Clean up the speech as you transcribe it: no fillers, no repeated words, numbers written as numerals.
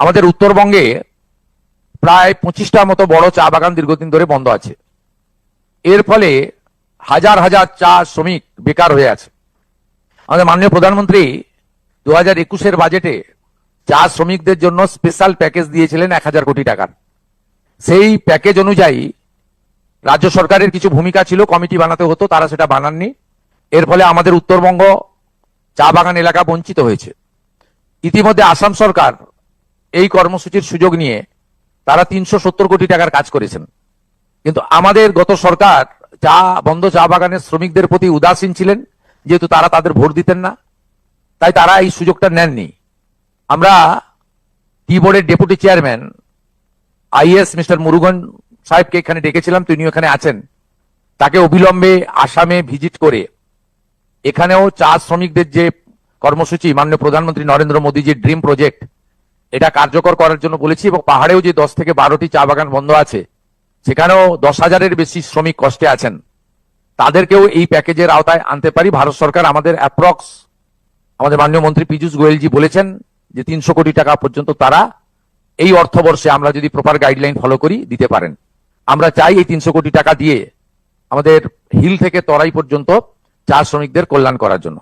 আমাদের উত্তরবঙ্গে প্রায় 25টার মতো বড় চা বাগান দীর্ঘদিন ধরে বন্ধ আছে। এর ফলে হাজার হাজার চা শ্রমিক বেকার হয়ে আছে। আমাদের মাননীয় প্রধানমন্ত্রী 2021-এর বাজেটে চা শ্রমিকদের জন্য স্পেশাল প্যাকেজ দিয়েছিলেন 1000 কোটি টাকার। সেই প্যাকেজ অনুযায়ী রাজ্য সরকারের কিছু ভূমিকা ছিল, কমিটি বানাতে হতো, তারা সেটা বানাননি। এর ফলে আমাদের উত্তরবঙ্গ চা বাগান এলাকা বঞ্চিত হয়েছে। ইতিমধ্যে আসাম সরকার এই কর্মসূচির সুযোগ নিয়ে তারা 370 কোটি টাকার কাজ করেছেন। কিন্তু আমাদের গত সরকার বন্ধ চা বাগানের শ্রমিকদের প্রতি উদাসীন ছিলেন, যেহেতু তারা তাদের ভোট দিতেন না, তাই তারা এই সুযোগটা নেননি। আমরা টি বোর্ডের deputy chairman is mister Murugan সাহেবকে এখানে ডেকেছিলাম, তিনি এখানে আছেন। তাকে অবিলম্বে আসামে ভিজিট করে এখানেও চা শ্রমিকদের যে কর্মসূচি মাননীয় প্রধানমন্ত্রী নরেন্দ্র মোদীজির ড্রিম প্রজেক্ট, এটা কার্যকর করার জন্য বলেছি। এবং পাহাড়েও যে 10 থেকে 12টি চা বাগান বন্ধ আছে, সেখানেও 10,000-এর বেশি শ্রমিক কষ্টে আছেন, তাদেরকেও এই প্যাকেজের আওতায় আনতে পারি। ভারত সরকার আমাদের আমাদের মাননীয় মন্ত্রী পীযূষ গোয়েলজি বলেছেন যে 300 কোটি টাকা পর্যন্ত তারা এই অর্থবর্ষে, আমরা যদি প্রপার গাইডলাইন ফলো করি, দিতে পারেন। আমরা চাই এই 300 কোটি টাকা দিয়ে আমাদের হিল থেকে তরাই পর্যন্ত চা শ্রমিকদের কল্যাণ করার জন্য।